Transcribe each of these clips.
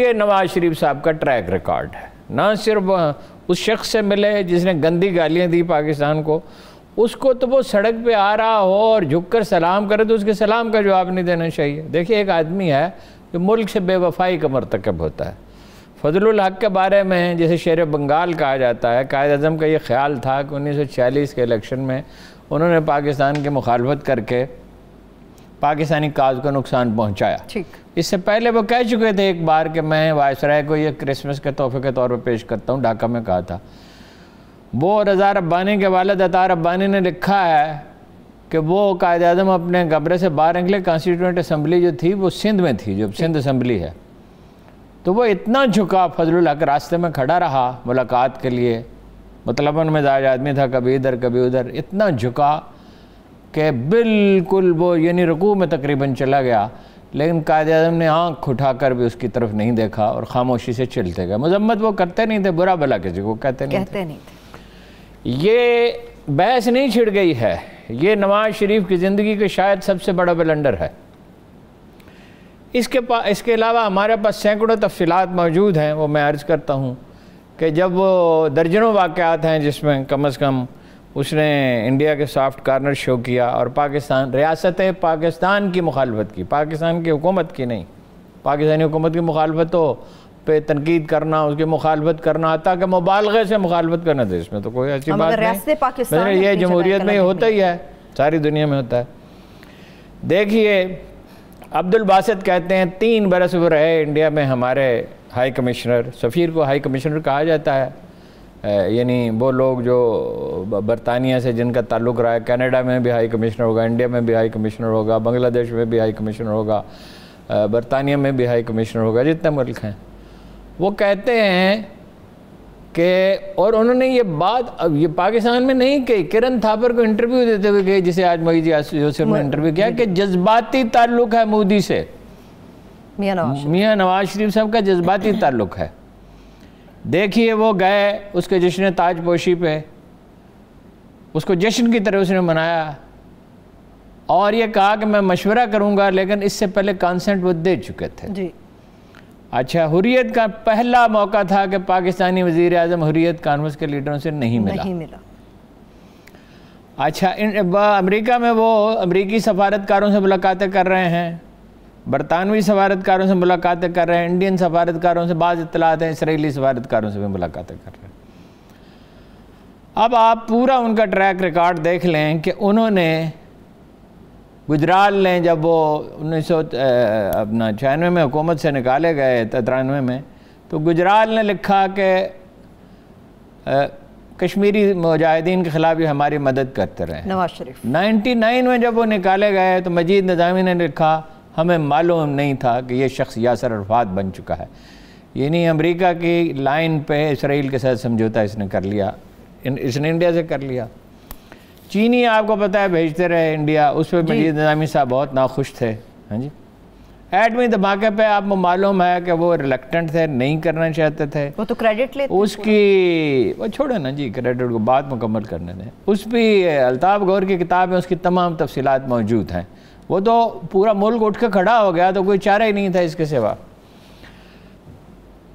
یہ نواز شریف صاحب کا ٹریک ریکارڈ ہے، نہ صرف اس شخص سے ملے جس نے گندی گالیاں دی پاکستان کو، اس کو تو وہ سڑک پہ آ رہا ہو اور جھک کر سلام کرے تو اس کے سلام کا جواب نہیں دینا چاہیے۔ دیکھیے ایک آدمی ہے جو ملک سے بے وفائی کا مرتکب ہوتا ہے۔ فضل الحق کے بارے میں جسے شیر بنگال کہا جاتا ہے، قائد اعظم کا یہ خیال تھا کہ 1946 کے الیکشن میں انہوں نے پاکستان کی مخالفت کر کے پاکستانی کاز کو نقصان پہنچایا۔ اس سے پہلے وہ کہہ چکے تھے ایک بار کہ میں وائسرائے کو یہ کرسمس کے تحفے کے طور پہ پیش کرتا ہوں، ڈھاکہ میں کہا تھا۔ وہ رضا ربانی کے والد عطا ربانی نے لکھا ہے کہ وہ قائد اعظم اپنے کمرے سے باہر نکلے، کانسٹیٹیوئنٹ اسمبلی جو تھی وہ سندھ میں تھی، جو سندھ اسمبلی ہے، تو وہ اتنا جھکا فضل الحق راستے میں کھڑا رہا ملاقات کے لیے، مطلباً مزاج آدمی تھا، کبھی ادھر کبھی ادھر، اتنا جھکا کہ بالکل وہ یعنی رکوع میں تقریباً چلا گیا، لیکن قائد اعظم نے آنکھ اٹھا کر بھی اس کی طرف نہیں دیکھا اور خاموشی سے چلتے گئے۔ مذمت وہ کرتے نہیں تھے، برا بھلا کسی کو کہتے نہیں تھے۔ یہ بحث نہیں چھڑ گئی ہے، یہ نواز شریف کی زندگی کے شاید سب سے بڑا بلنڈر ہے۔ اس کے علاوہ ہمارے پاس سینکڑوں تفصیلات موجود ہیں، وہ میں عرض کرتا ہوں کہ جب وہ درجنوں واقعات ہیں جس میں کم از کم اس نے انڈیا کے سافٹ کارنر شو کیا اور ریاست پاکستان کی مخالفت کی، پاکستان کی حکومت کی نہیں، پاکستانی حکومت کی مخالفتوں پہ تنقید کرنا، اس کی مخالفت کرنا، حتیٰ کہ مبالغے سے مخالفت کرنا تھا، اس میں تو کوئی ایسی بات نہیں۔ یہ جمہوریت میں یہ ہوتا ہی ہے، ساری دنیا میں ہوتا ہے۔ دیکھیے عبد الباسط کہتے ہیں 3 برس وہ رہے انڈیا میں ہمارے ہائی کمشنر، سفیر کو ہائی کمشنر کہا جاتا ہے، یعنی وہ لوگ جو برطانیہ سے جن کا تعلق رہا ہے، کینیڈا میں بھی ہائی کمشنر ہوگا، انڈیا میں بھی ہائی کمشنر ہوگا، بنگلہ دیش میں بھی ہائی کمشنر ہوگا، برطانیہ میں بھی ہائی کمشنر ہوگا، جتنے ملک ہیں۔ وہ کہتے ہیں کہ اور انہوں نے یہ بات اب یہ پاکستان میں نہیں کہی، کرن تھاپر کو انٹرویو دیتے ہوئے کہی، جسے آج محی یوسف نے انٹرویو کیا، کہ جذباتی تعلق ہے مودی سے، میاں نواز شریف صاحب کا جذباتی تعلق ہے۔ دیکھیے وہ گئے اس کے جشن تاج پوشی پہ، اس کو جشن کی طرح اس نے منایا اور یہ کہا کہ میں مشورہ کروں گا، لیکن اس سے پہلے کانسنٹ وہ دے چکے تھے۔ اچھا، حریت کا پہلا موقع تھا کہ پاکستانی وزیر اعظم حریت کانفرنس کے لیڈروں سے نہیں ملا۔ اچھا، امریکہ میں وہ امریکی سفارتکاروں سے ملاقاتیں کر رہے ہیں، برطانوی سفارتکاروں سے ملاقاتیں کر رہے ہیں، انڈین سفارتکاروں سے، بعض اطلاعات ہیں اسرائیلی سفارتکاروں سے بھی ملاقاتیں کر رہے ہیں۔ اب آپ پورا ان کا ٹریک ریکارڈ دیکھ لیں کہ انہوں نے گجرال نے جب وہ 1996 میں حکومت سے نکالے گئے 93 میں، تو گجرال نے لکھا کہ کشمیری مجاہدین کے خلاف یہ ہماری مدد کرتے رہے۔ نواز شریف 99 میں جب وہ نکالے گئے تو مجید نظامی نے لکھا ہمیں معلوم نہیں تھا کہ یہ شخص یاسر عرفات بن چکا ہے، یعنی امریکہ کی لائن پہ اسرائیل کے ساتھ سمجھوتا اس نے کر لیا، اس نے انڈیا سے کر لیا۔ چینی آپ کو پتہ ہے بھیجتے رہے انڈیا، اس پہ مجید نظامی صاحب بہت ناخوش تھے۔ ہاں جی، ایٹمی دھماکے پہ آپ کو معلوم ہے کہ وہ ریلیکٹنٹ تھے، نہیں کرنا چاہتے تھے، وہ تو کریڈٹ لیتے اس کی، وہ چھوڑے نا جی، کریڈٹ کو بات مکمل کرنے دیں۔ اس پہ الطاف غور کی کتاب میں اس کی تمام تفصیلات موجود ہیں۔ وہ تو پورا ملک اٹھ کے کھڑا ہو گیا تو کوئی چارہ ہی نہیں تھا اس کے سوا۔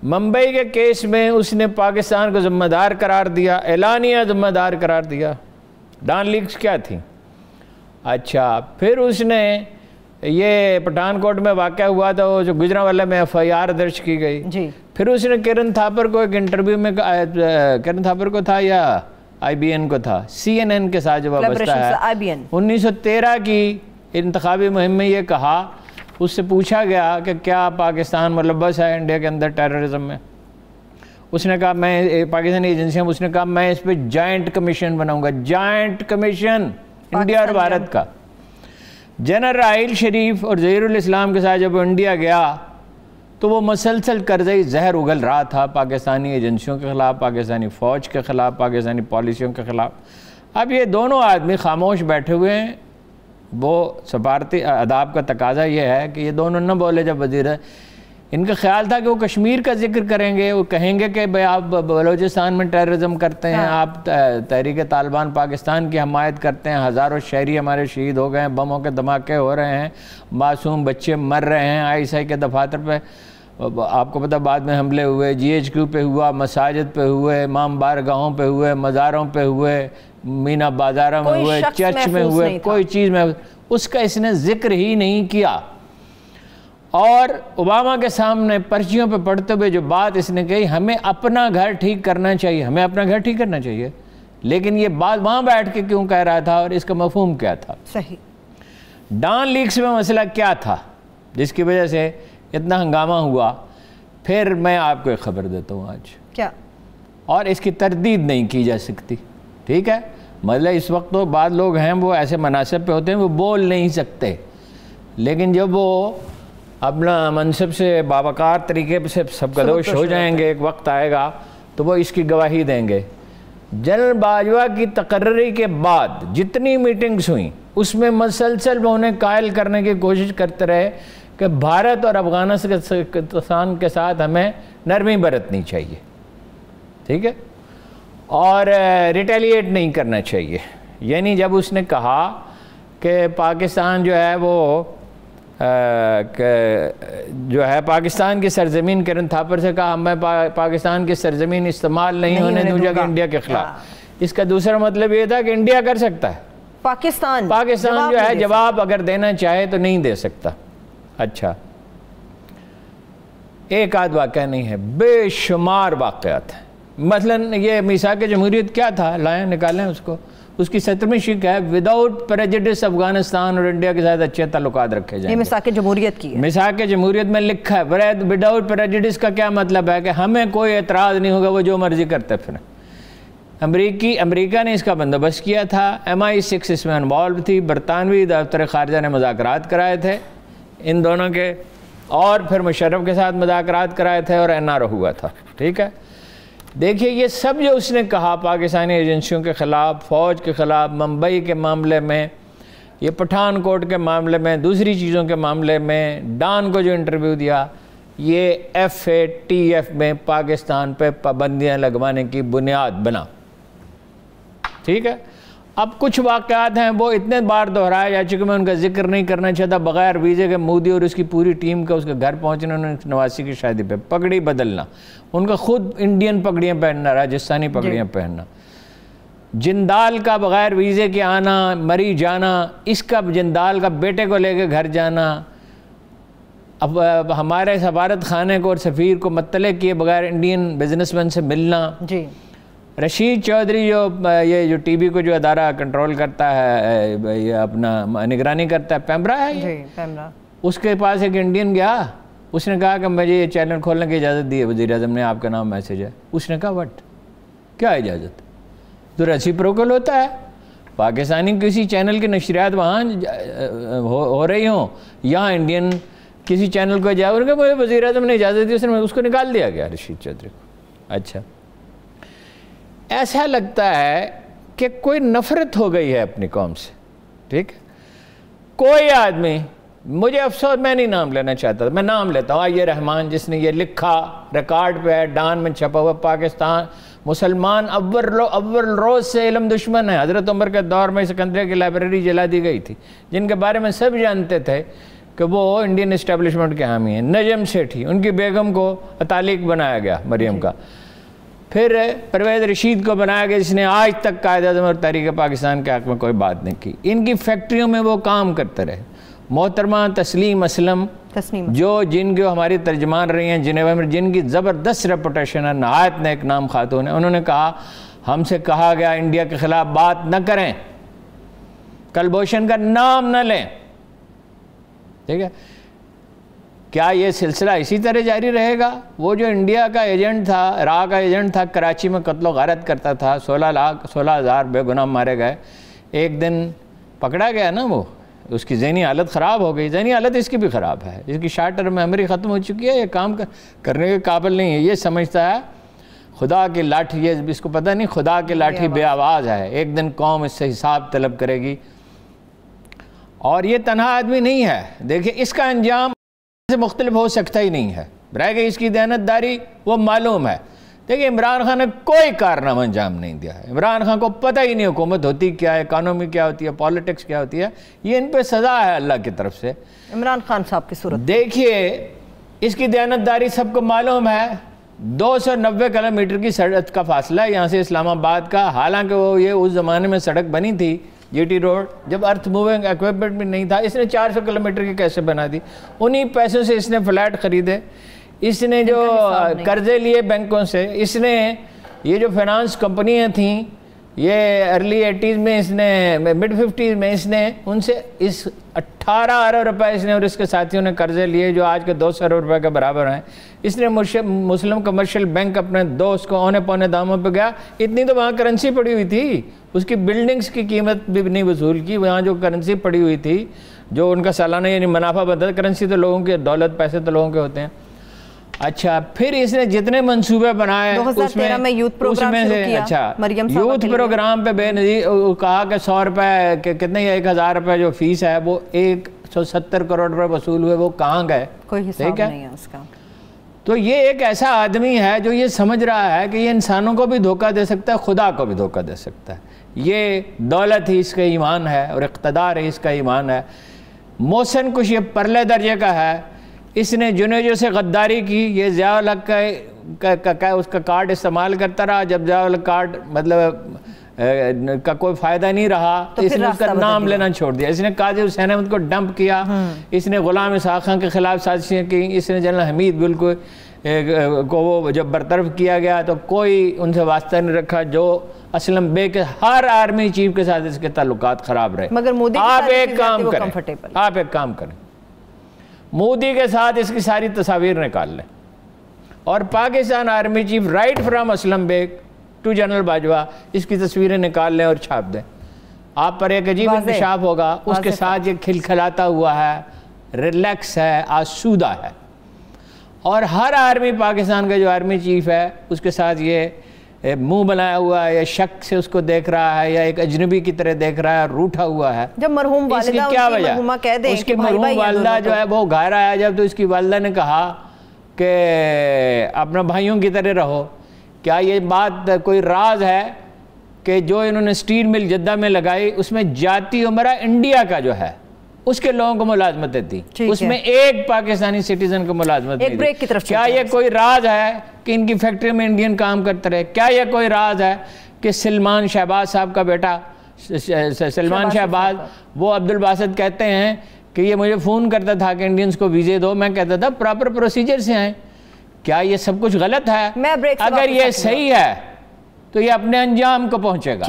ممبئی کے کیس میں اس نے پاکستان کو ذمہ دار قرار دیا، اعلانیہ ذمہ دار قرار دیا۔ ڈان لیکس کیا تھی؟ اچھا، پھر اس نے یہ پٹھان کوٹ میں واقعہ ہوا تھا، وہ جو گجرانوالہ میں FIR درج کی گئی، پھر اس نے کرن تھاپر کو ایک انٹرویو میں، کرن تھاپر کو تھا یا IBN کو تھا، CNN کے ساتھ جو وابستہ ہے، 1913 کی انتخابی مہم میں یہ کہا، اس سے پوچھا گیا کہ کیا پاکستان ملبس ہے انڈیا کے اندر ٹیررزم میں؟ اس نے کہا میں پاکستانی ایجنسیاں، اس نے کہا میں اس پہ جائنٹ کمیشن بناؤں گا، جائنٹ کمیشن انڈیا اور بھارت کا۔ جنرل راحیل شریف اور ظہیر الاسلام کے ساتھ جب وہ انڈیا گیا تو وہ مسلسل قرضئی زہر اگل رہا تھا پاکستانی ایجنسیوں کے خلاف، پاکستانی فوج کے خلاف، پاکستانی پالیسیوں کے خلاف۔ اب یہ دونوں آدمی خاموش بیٹھے ہوئے ہیں، وہ سفارتی آداب کا تقاضا یہ ہے کہ یہ دونوں نہ بولے جب وزیر ہے۔ ان کا خیال تھا کہ وہ کشمیر کا ذکر کریں گے، وہ کہیں گے کہ بھئی آپ بلوچستان میں ٹیررزم کرتے ہیں، آپ تحریک طالبان پاکستان کی حمایت کرتے ہیں، ہزاروں شہری ہمارے شہید ہو گئے ہیں، بموں کے دھماکے ہو رہے ہیں، معصوم بچے مر رے ہیں ISI کے دفاتر پہ۔ آپ کو پتہ بعد میں حملے ہوئے، GHQ پہ ہوا، مساجد پہ ہوئے، امام بارگاہوں پہ ہوئے، مزاروں پہ ہوئے، مینا بازاروں میں ہوئے، چرچ میں ہوئے، کوئی چیز میں اس کا اس نے ذکر ہی نہیں کیا. اور اوباما کے سامنے پرچیوں پہ پڑھتے ہوئے جو بات اس نے کہی، ہمیں اپنا گھر ٹھیک کرنا چاہیے، ہمیں اپنا گھر ٹھیک کرنا چاہیے، لیکن یہ بات وہاں بیٹھ کے کیوں کہہ رہا تھا اور اس کا مفہوم کیا تھا؟ صحیح. ڈان لیکس میں مسئلہ کیا تھا جس کی وجہ سے اتنا ہنگامہ ہوا؟ پھر میں آپ کو ایک خبر دیتا ہوں آج، کیا؟ اور اس کی تردید نہیں کی جا سکتی، ٹھیک ہے؟ مطلب اس وقت تو بعض لوگ ہیں وہ ایسے مناصب پہ ہوتے ہیں وہ بول نہیں سکتے، لیکن جب وہ اپنا منصب سے باوقار طریقے سے سب کدوش ہو جائیں گے، ایک وقت آئے گا تو وہ اس کی گواہی دیں گے. جنرل باجوہ کی تقرری کے بعد جتنی میٹنگز ہوئیں اس میں مسلسل وہ انہیں قائل کرنے کی کوشش کرتے رہے کہ بھارت اور افغانستان کے ساتھ ہمیں نرمی برتنی چاہیے، ٹھیک ہے، اور ریٹیلیٹ نہیں کرنا چاہیے. یعنی جب اس نے کہا کہ پاکستان جو ہے وہ پاکستان کی سرزمین، کرن تھاپر سے کہا ہمیں پاکستان کی سرزمین استعمال نہیں ہونے دوں گا انڈیا کے خلاف، اس کا دوسرا مطلب یہ تھا کہ انڈیا کر سکتا ہے، پاکستان جو ہے جواب اگر دینا چاہے تو نہیں دے سکتا. اچھا، ایک آدھ واقعہ نہیں ہے، بے شمار واقعات ہیں. مثلا یہ میثاق جمہوریت کیا تھا، لائیں نکالیں اس کو، اس کی 70ویں شق ہے وداؤٹ پریجڈس افغانستان اور انڈیا کے ساتھ اچھے تعلقات رکھے جائیں. یہ میثاق جمہوریت کی ہے. میثاق جمہوریت میں لکھا ہے وداؤٹ پریجڈس کا کیا مطلب ہے کہ ہمیں کوئی اعتراض نہیں ہوگا، وہ جو مرضی کرتے پھریں. امریکہ نے اس کا بندوبست کیا تھا، MI6 اس میں انوالو تھی، برطانوی دفتر خارجہ نے مذاکرات کرائے تھے ان دونوں کے، اور پھر مشرف کے ساتھ مذاکرات کرائے تھے اور NRO ہوا تھا، ٹھیک ہے. دیکھیے یہ سب جو اس نے کہا پاکستانی ایجنسیوں کے خلاف، فوج کے خلاف، ممبئی کے معاملے میں، یہ پٹھان کوٹ کے معاملے میں، دوسری چیزوں کے معاملے میں، ڈان کو جو انٹرویو دیا، یہ FATF میں پاکستان پہ پابندیاں لگوانے کی بنیاد بنا، ٹھیک ہے. اب کچھ واقعات ہیں وہ اتنے بار دہرائے جا چکے، میں ان کا ذکر نہیں کرنا چاہتا. بغیر ویزے کے مودی اور اس کی پوری ٹیم کا اس کے گھر پہنچنا، انہوں نے نواسی کی شادی پہ پگڑی بدلنا، ان کا خود انڈین پگڑیاں پہننا، راجستانی پگڑیاں پہننا، جندال کا بغیر ویزے کے آنا، مری جانا، اس کا جندال کا بیٹے کو لے کے گھر جانا، اب ہمارے سفارت خانے کو اور سفیر کو مطلع کیے بغیر انڈین بزنس مین سے ملنا. جی رشید چودھری جو ٹی بی کو جو ادارہ کنٹرول کرتا ہے، یہ اپنا نگرانی کرتا ہے، پیمرا ہے یہ، اس کے پاس ایک انڈین گیا، اس نے کہا کہ مجھے یہ چینل کھولنے کی اجازت دی ہے وزیر اعظم نے، آپ کا نام میسج ہے. اس نے کہا وٹ، کیا اجازت؟ تو ریسیپروکل ہوتا ہے، پاکستانی کسی چینل کی نشریات وہاں ہو رہی ہوں، یہاں انڈین کسی چینل کو اجازت، کہ مجھے وزیر اعظم نے اجازت دی، اس کو نکال دیا گیا رشید چودھری کو. اچھا، ایسا لگتا ہے کہ کوئی نفرت ہو گئی ہے اپنی قوم سے، ٹھیک ہے. کوئی آدمی، مجھے افسوس، میں نہیں نام لینا چاہتا، میں نام لیتا ہوں، آئیے رحمان، جس نے یہ لکھا، ریکارڈ پہ ہے، ڈان میں چھپا ہوا، پاکستان مسلمان اول روز سے علم دشمن ہے. حضرت عمر کے دور میں سکندریہ کی لائبریری جلا دی گئی تھی، جن کے بارے میں سب جانتے تھے کہ وہ انڈین اسٹیبلشمنٹ کے حامی ہیں. نجم سیٹھی، ان کی بیگم کو اتالیق بنایا گیا، مریم کا. پھر پرویز رشید کو بنایا گیا، جس نے آج تک قائد اعظم اور تحریک پاکستان کے حق میں کوئی بات نہیں کی. ان کی فیکٹریوں میں وہ کام کرتے رہے. محترمہ تسلیم اسلم، جو جن کے ہماری ترجمان رہی ہیں جنیوا میں، جن کی زبردست ریپوٹیشن ہے، نہایت نیک نام خاتون ہے، انہوں نے کہا ہم سے کہا گیا انڈیا کے خلاف بات نہ کریں، کلبھوشن کا نام نہ لیں، ٹھیک ہے. کیا یہ سلسلہ اسی طرح جاری رہے گا؟ وہ جو انڈیا کا ایجنٹ تھا، را کا ایجنٹ تھا، کراچی میں قتل و غارت کرتا تھا، 16,000 بے گناہ مارے گئے. ایک دن پکڑا گیا نا، وہ اس کی ذہنی حالت خراب ہو گئی. ذہنی حالت اس کی بھی خراب ہے، اس کی شارٹر میموری ختم ہو چکی ہے، یہ کام کرنے کے قابل نہیں ہے. یہ سمجھتا ہے خدا کی لاٹھی، یہ اس کو پتہ نہیں خدا کی لاٹھی بے آواز ہے، ایک دن قوم اس سے حساب طلب کرے گی. اور یہ تنہا آدمی نہیں ہے، دیکھیں اس کا انجام سے مختلف ہو سکتا ہی نہیں ہے. رہ گئی اس کی دیانتداری، وہ معلوم ہے. دیکھیں عمران خان نے کوئی کارنامہ انجام نہیں دیا ہے. عمران خان کو پتہ ہی نہیں حکومت ہوتی کیا ہے، اکانومی کیا ہوتی ہے، پالیٹکس کیا ہوتی ہے. یہ ان پہ سزا ہے اللہ کی طرف سے. عمران خان صاحب کی صورت دیکھیے اس کی دیانتداری سب کو معلوم ہے. 290 کلومیٹر کی سڑک کا فاصلہ ہے یہاں سے اسلام آباد کا. حالانکہ وہ یہ اس زمانے میں سڑک بنی تھی جی ٹی روڈ, جب ارتھ موونگ ایکوپمنٹ بھی نہیں تھا. اس نے 400 کلومیٹر کی کیسے بنا دی؟ انہی پیسوں سے اس نے فلیٹ خریدے, اس نے جو قرضے لیے بینکوں سے, اس نے یہ جو فائنانس کمپنیاں تھیں یہ ارلی 80s میں, اس نے مڈ 50s میں اس نے ان سے 18 ارب روپے اس نے اور اس کے ساتھیوں نے قرضے لیے جو آج کے 200 ارب روپے کے برابر ہیں. اس نے مسلم کمرشل بینک اپنے دوست کو اونے پونے داموں پہ گیا. اتنی تو وہاں کرنسی پڑی ہوئی تھی, اس کی بلڈنگز کی قیمت بھی نہیں وصول کی. وہاں جو کرنسی پڑی ہوئی تھی جو ان کا سالانہ یعنی منافع بنتا ہے, کرنسی تو لوگوں کے, دولت پیسے تو لوگوں کے ہوتے ہیں. اچھا پھر اس نے جتنے منصوبے بنائے 2013 میں یوتھ پروگرام شروع کیا. اچھا یوتھ پروگرام پہ بے نظیر کہا کہ 100 روپے کتنے یا 1000 روپے جو فیس ہے وہ 170 کروڑ روپے وصول ہوئے, وہ کہاں گئے؟ کوئی حساب نہیں ہے اس کا. تو یہ ایک ایسا آدمی ہے جو یہ سمجھ رہا ہے کہ یہ انسانوں کو بھی دھوکہ دے سکتا ہے, خدا کو بھی دھوکہ دے سکتا ہے. یہ دولت ہی اس کا ایمان ہے اور اقتدار ہی اس کا ایمان ہے. محسن کچھ یہ پرلے درجے کا ہے. اس نے جنیجو سے غداری کی. یہ ضیاء الحق کا اس کا کارڈ استعمال کرتا رہا. جب ضیاء الحق کارڈ مطلب کا کوئی فائدہ نہیں رہا تو اس نے اس کا نام لینا چھوڑ دیا. اس نے قاضی حسین احمد کو ڈمپ کیا. اس نے غلام اسحاق خان کے خلاف سازشیں کی. اس نے جنرل حمید گل کو وہ جب برطرف کیا گیا تو کوئی ان سے واسطہ نہیں رکھا. جو اسلم بے کے ہر آرمی چیف کے ساتھ اس کے تعلقات خراب رہے. مگر مودی آپ ایک کام کریں, مودی کے ساتھ اس کی ساری تصاویر نکال لیں اور Pakistan army chief right from Aslam Beg to general Bajwa اس کی تصویریں نکال لیں اور چھاپ دیں. آپ پر ایک عجیب انکشاف ہوگا. اس کے ساتھ یہ کھلکھلاتا ہوا ہے, ریلیکس ہے, آسودہ ہے. اور ہر آرمی پاکستان کا جو آرمی چیف ہے اس کے ساتھ یہ منہ بنایا ہوا ہے یا شک سے اس کو دیکھ رہا ہے یا ایک اجنبی کی طرح دیکھ رہا ہے, روٹھا ہوا ہے. جب مرحوم والدہ اس کی مرحوم والدہ جو ہے وہ گھر آیا جب تو اس کی والدہ نے کہا کہ اپنا بھائیوں کی طرح رہو. کیا یہ بات کوئی راز ہے کہ جو انہوں نے اسٹیل مل جدہ میں لگائی اس میں جاتی عمرہ انڈیا کا جو ہے اس کے لوگوں کو ملازمتیں تھی, اس میں ایک پاکستانی سٹیزن کو ملازمت نہیں تھی. کیا یہ کوئی راز ہے کہ ان کی فیکٹری میں انڈین کام کرتے رہے؟ کیا یہ کوئی راز ہے کہ سلمان شہباز صاحب کا بیٹا سلمان شہباز وہ عبدالباسط کہتے ہیں کہ یہ مجھے فون کرتا تھا کہ انڈینز کو ویزے دو, میں کہتا تھا پراپر پروسیجر سے آئیں. کیا یہ سب کچھ غلط ہے؟ اگر یہ صحیح ہے تو یہ اپنے انجام کو پہنچے گا.